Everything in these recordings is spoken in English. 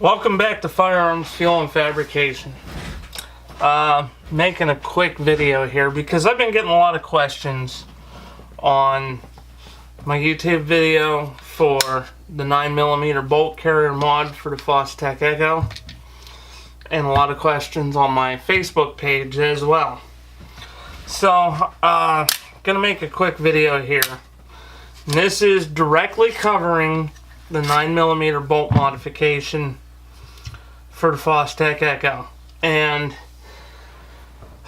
Welcome back to Firearms, Fuel, and Fabrication. Making a quick video here because I've been getting a lot of questions on my YouTube video for the 9mm bolt carrier mod for the Fostec Echo, and a lot of questions on my Facebook page as well. So, gonna make a quick video here. And this is directly covering the 9mm bolt modification for the Fostec Echo. And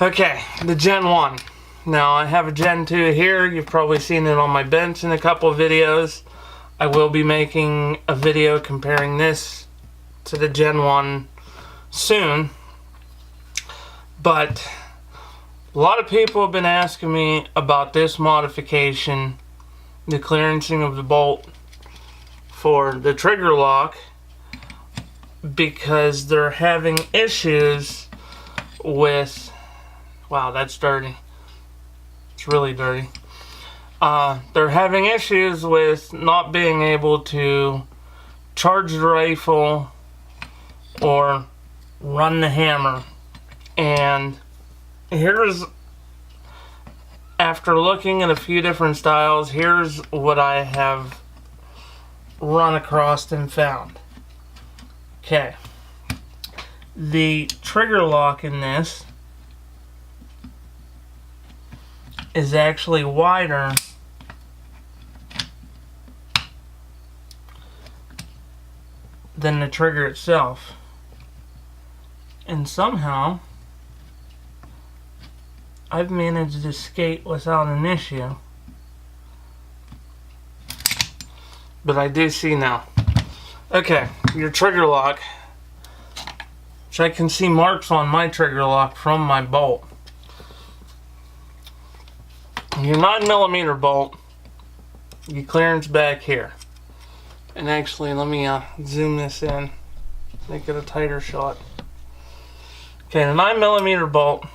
okay, the Gen 1. Now I have a Gen 2 here. You've probably seen it on my bench in a couple of videos. I will be making a video comparing this to the Gen 1 soon. But a lot of people have been asking me about this modification, the clearancing of the bolt for the trigger lock, because they're having issues with, wow, that's dirty. It's really dirty. They're having issues with not being able to charge the rifle or run the hammer. And here's, after looking at a few different styles, here's what I have run across and found. Okay, the trigger lock in this is actually wider than the trigger itself, and somehow I've managed to skate without an issue. But I do see now. Okay, your trigger lock, which I can see marks on my trigger lock from my bolt. Your 9mm bolt, your clearance back here. And actually, let me zoom this in, make it a tighter shot. Okay, the 9mm bolt,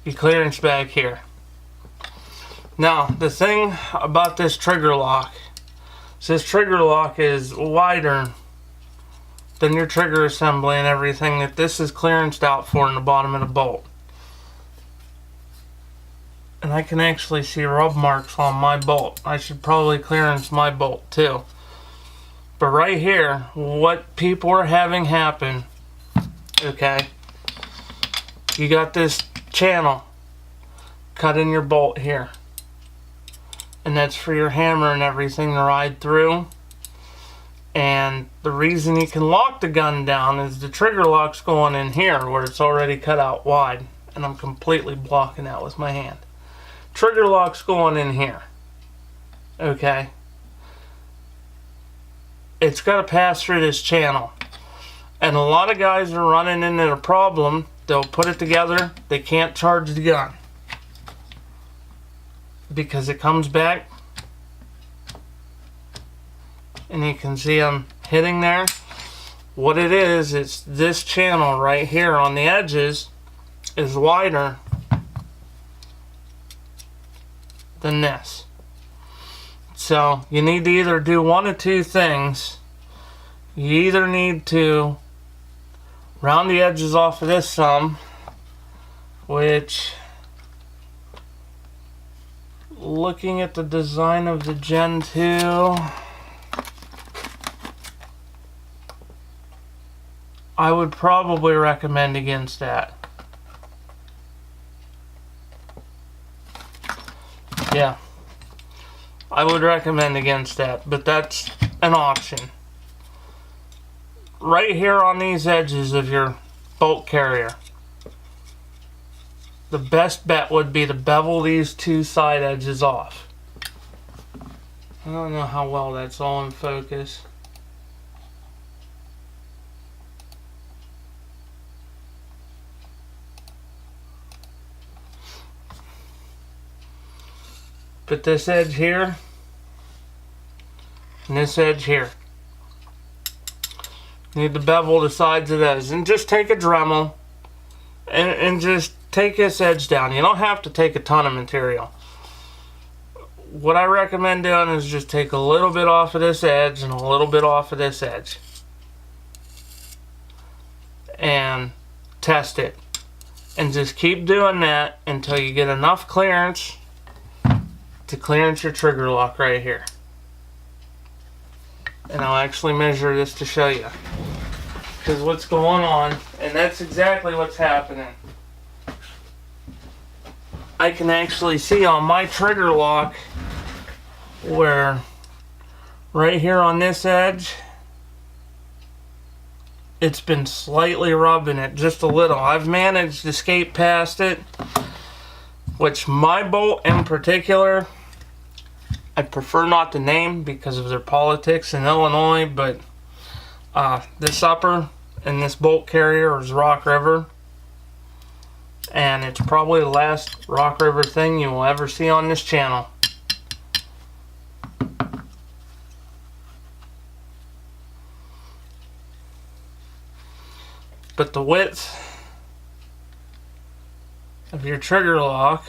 your clearance back here. Now, the thing about this trigger lock, this trigger lock is wider than your trigger assembly and everything that this is clearanced out for in the bottom of the bolt. And I can actually see rub marks on my bolt. I should probably clearance my bolt too. But right here, what people are having happen, okay, you got this channel cut in your bolt here. And that's for your hammer and everything to ride through. And the reason you can lock the gun down is the trigger lock's going in here where it's already cut out wide. And I'm completely blocking that with my hand. Trigger lock's going in here. Okay. It's got to pass through this channel. And a lot of guys are running into a problem. They'll put it together. They can't charge the gun, because it comes back, and you can see I'm hitting there. What it is, it's this channel right here on the edges is wider than this. So you need to either do one of two things. You either need to round the edges off of this some, which, looking at the design of the Gen 2, I would probably recommend against that. Yeah, I would recommend against that, but that's an option. Right here on these edges of your bolt carrier, the best bet would be to bevel these two side edges off. I don't know how well that's all in focus. But this edge here and this edge here, you need to bevel the sides of those, and just take a Dremel and just take this edge down. You don't have to take a ton of material. what I recommend doing is just take a little bit off of this edge and a little bit off of this edge. and test it. And just keep doing that until you get enough clearance to clearance your trigger lock right here. And I'll actually measure this to show you. Because what's going on, and that's exactly what's happening. I can actually see on my trigger lock where right here on this edge, it's been slightly rubbing it just a little. I've managed to skate past it, which my bolt in particular, I prefer not to name because of their politics in Illinois, but this upper and this bolt carrier is Rock River, and it's probably the last Rock River thing you will ever see on this channel. But the width of your trigger lock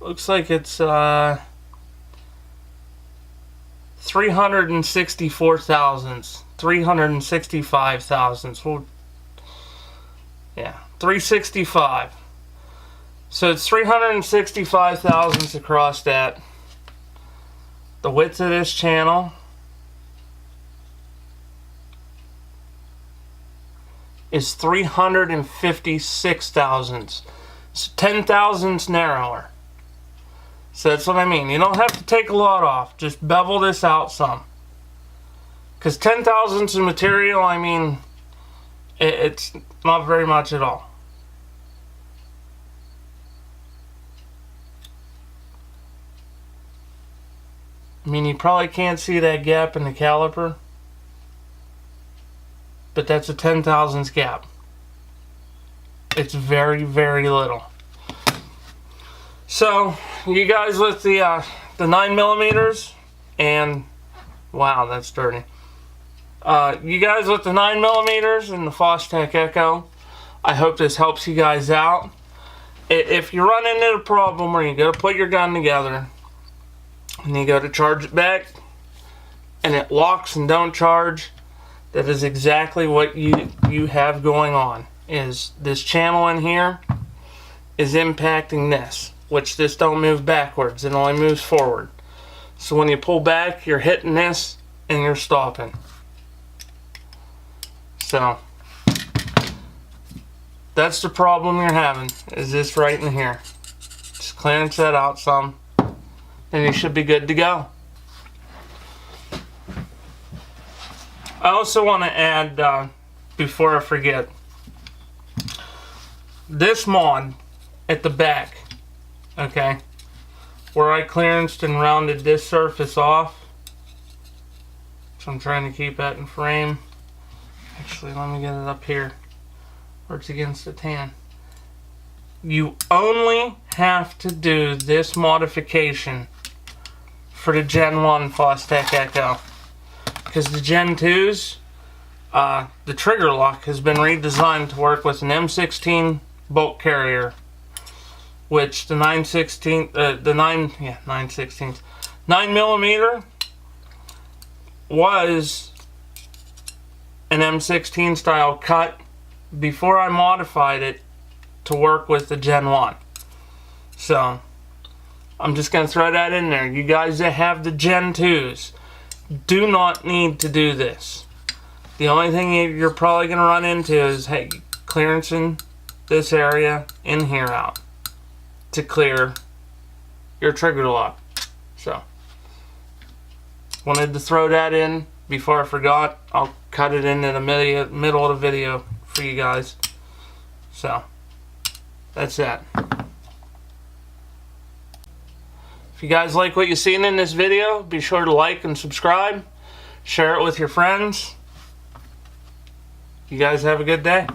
looks like it's 364 thousandths, 365 thousandths. Well, yeah, 365. So it's 365 thousandths across that. The width of this channel is 356 thousandths. So 10 thousandths narrower. So that's what I mean. You don't have to take a lot off. Just bevel this out some. Because 10 thousandths of material, I mean, it's not very much at all. I mean, you probably can't see that gap in the caliper, but that's a 10 thousandths gap. It's very, very little. So, you guys with the 9mm, and wow, that's dirty. You guys with the 9mm and the Fostec Echo, I hope this helps you guys out. If you run into a problem where you go to put your gun together and you go to charge it back and it locks and don't charge, that is exactly what you have going on. Is this channel in here is impacting this, which this don't move backwards, it only moves forward. So when you pull back, you're hitting this and you're stopping. So that's the problem you're having, is this right in here. Just clearance that out some, and you should be good to go. I also want to add, before I forget, this mod at the back, okay, where I clearanced and rounded this surface off, so I'm trying to keep that in frame. Actually, let me get it up here where it's against the tan. You only have to do this modification for the Gen 1 Fostec Echo, because the Gen 2s, the trigger lock has been redesigned to work with an M16 bolt carrier, which the 9mm was an M16 style cut before I modified it to work with the Gen 1. So I'm just going to throw that in there. You guys that have the Gen 2s do not need to do this. The only thing you're probably going to run into is, hey, clearancing this area in here out to clear your trigger lock. So wanted to throw that in before I forgot. I'll cut it into the middle of the video for you guys. So that's that. If you guys like what you've seen in this video, be sure to like and subscribe. Share it with your friends. You guys have a good day.